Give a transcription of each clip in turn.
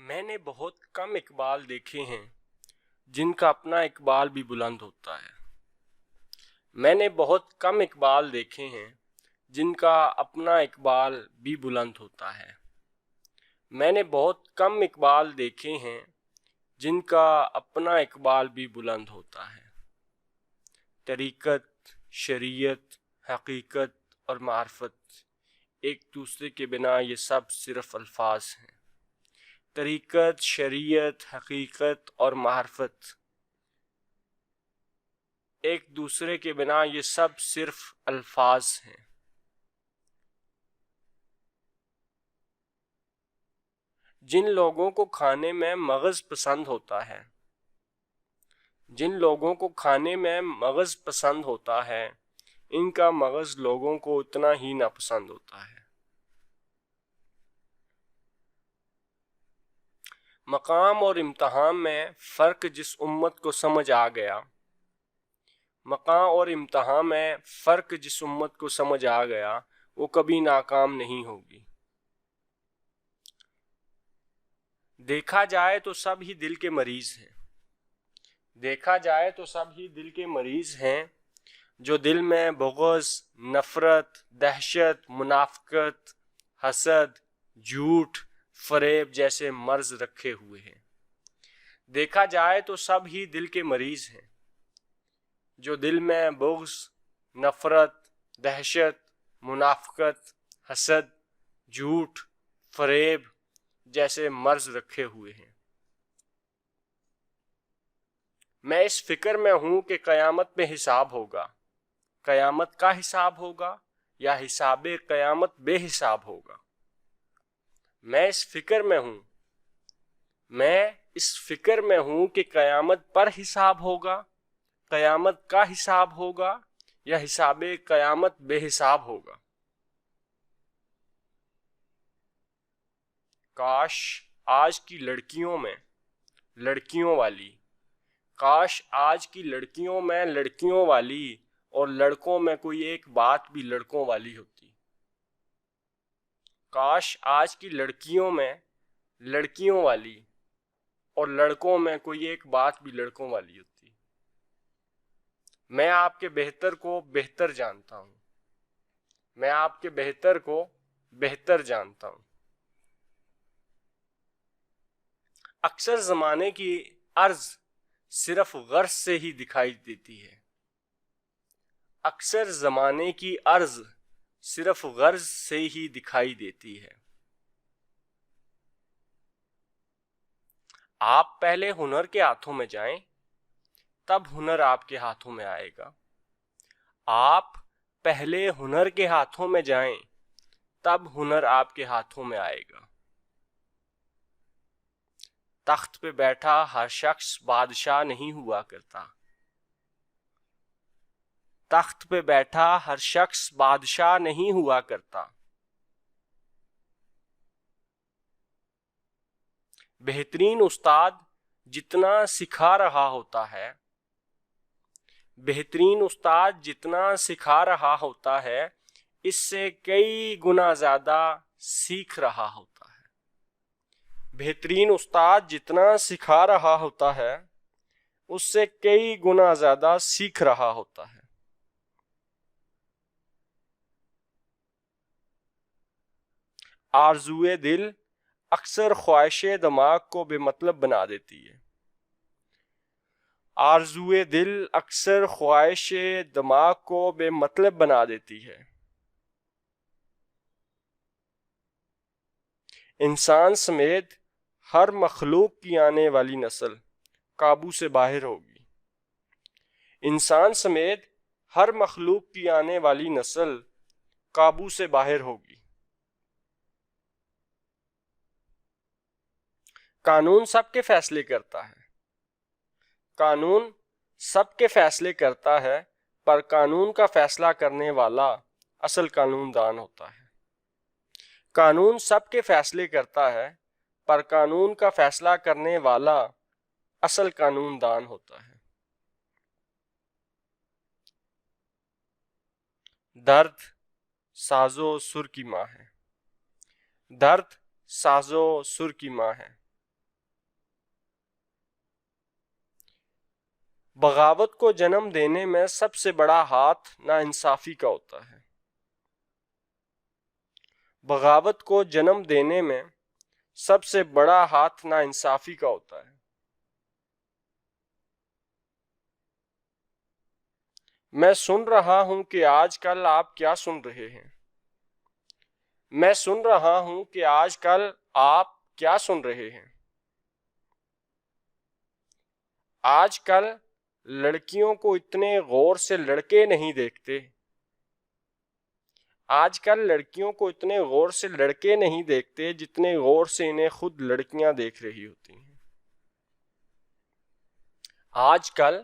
میں نے بہت کم اقبال دیکھے ہیں جن کا اپنا اقبال بھی بلند ہوتا ہے۔ میں نے بہت کم اقبال دیکھے ہیں جن کا اپنا اقبال بھی بلند ہوتا ہے۔ میں نے بہت کم اقبال دیکھے ہیں جن کا اپنا اقبال بھی بلند ہوتا ہے۔ طریقت، شریعت، حقیقت اور معرفت ایک دوسرے کے بنا یہ سب صرف الفاظ ہیں۔ طریقت، شریعت، حقیقت اور معرفت ایک دوسرے کے بنا یہ سب صرف الفاظ ہیں۔ جن لوگوں کو کھانے میں مغز پسند ہوتا ہے ان کا مغز لوگوں کو اتنا ہی ناپسند ہوتا ہے۔ مقام اور امتحان میں فرق جس امت کو سمجھ آ گیا وہ کبھی ناکام نہیں ہوگی۔ دیکھا جائے تو سب ہی دل کے مریض ہیں جو دل میں بغض، نفرت، دہشت، منافقت، حسد، جھوٹ، فریب جیسے مرض رکھے ہوئے ہیں۔ دیکھا جائے تو سب ہی دل کے مریض ہیں جو دل میں بغض، نفرت، دہشت، منافقت، حسد، جھوٹ، فریب جیسے مرض رکھے ہوئے ہیں۔ میں اس فکر میں ہوں کہ قیامت میں حساب ہوگا، قیامت کا حساب ہوگا یا حساب قیامت بے حساب ہوگا۔ میں اس فکر میں ہوں کہ قیامت پر حساب ہوگا، قیامت کا حساب ہوگا یا حساب قیامت بے حساب ہوگا۔ کاش آج کی لڑکیوں میں لڑکیوں والی اور لڑکوں میں کوئی ایک بات بھی لڑکوں والی ہوتی۔ کاش آج کی لڑکیوں میں لڑکیوں والی اور لڑکوں میں کوئی ایک بات بھی لڑکوں والی ہوتی۔ میں آپ کے بہتر کو بہتر جانتا ہوں۔ اکثر زمانے کی عرض صرف غرض سے ہی دکھائی دیتی ہے۔ آپ پہلے ہنر کے ہاتھوں میں جائیں، تب ہنر آپ کے ہاتھوں میں آئے گا۔ آپ پہلے ہنر کے ہاتھوں میں جائیں، تب ہنر آپ کے ہاتھوں میں آئے گا۔ تخت پہ بیٹھا ہر شخص بادشاہ نہیں ہوا کرتا۔ تخت پہ بیٹھا ہر شخص بادشاہ نہیں ہوا کرتا۔ بہترین استاد جتنا سکھا رہا ہوتا ہے اس سے کئی گنا زیادہ سیکھ رہا ہوتا ہے۔ بہترین استاد جتنا سکھا رہا ہوتا ہے اس سے کئی گنا زیادہ سیکھ رہا ہوتا ہے۔ آرزوئے دل اکثر خواہش دماغ کو بے مطلب بنا دیتی ہے۔ آرزوئے دل اکثر خواہش دماغ کو بے مطلب بنا دیتی ہے۔ انسان سمیت ہر مخلوق کی آنے والی نسل قابو سے باہر ہوگی۔ انسان سمیت ہر مخلوق کی آنے والی نسل قابو سے باہر ہوگی۔ قانون سب کے فیصلے کرتا ہے پر قانون کا فیصلہ کرنے والا اصل قانون دان ہوتا ہے۔ قانون سب کے فیصلے کرتا ہے پر قانون کا فیصلہ کرنے والا اصل قانون دان ہوتا ہے۔ درد سازو سر کی ماں ہے۔ بغاوت کو جنم دینے میں سب سے بڑا ہاتھ ناانصافی کا ہوتا ہے. بغاوت کو جنم دینے میں سب سے بڑا ہاتھ ناانصافی کا ہوتا ہے. میں سن رہا ہوں کہ آج کل آپ کیا سن رہے ہیں. میں سن رہا ہوں کہ آج کل آپ کیا سن رہے ہیں. آج کل لڑکیوں کو اتنے غور سے لڑکے نہیں دیکھتے. آج کل لڑکیوں کو اتنے غور سے لڑکے نہیں دیکھتے جتنے غور سے انہیں خود لڑکیاں دیکھ رہی ہوتی ہیں. آج کل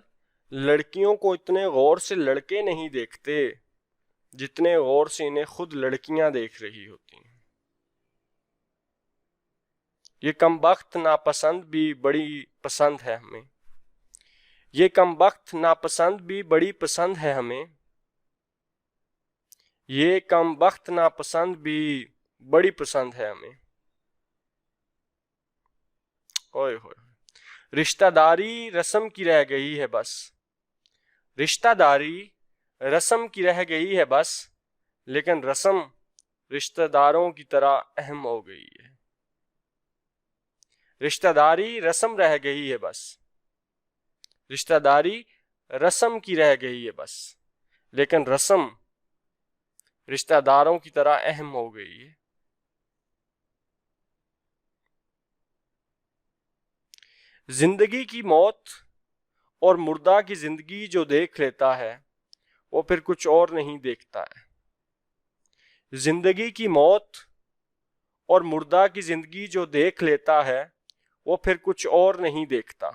لڑکیوں کو اتنے غور سے لڑکے نہیں دیکھتے جتنے غور سے انہیں خود لڑکیاں دیکھ رہی ہوتی ہیں. یہ کمبخت ناپسند بھی بڑی پسند ہے ہمیں. یہ کمبخت ناپسند بھی بڑی پسند ہے ہمیں. یہ کمبخت ناپسند بھی بڑی پسند ہے ہمیں. اوئے ہوئے. رشتہ داری رسم کی رہ گئی ہے بس. رشتہ داری رسم کی رہ گئی ہے بس، لیکن رسم رشتہ داروں کی طرح اہم ہو گئی ہے. رشتہ داری رسم رہ گئی ہے بس. رشتہ داری رسم کی رہ گئی ہے بس، لیکن رسم رشتہ داروں کی طرح اہم ہو گئی ہے. زندگی کی موت اور مردہ کی زندگی جو دیکھ لیتا ہے وہ پھر کچھ اور نہیں دیکھتا ہے. زندگی کی موت اور مردہ کی زندگی جو دیکھ لیتا ہے وہ پھر کچھ اور نہیں دیکھتا.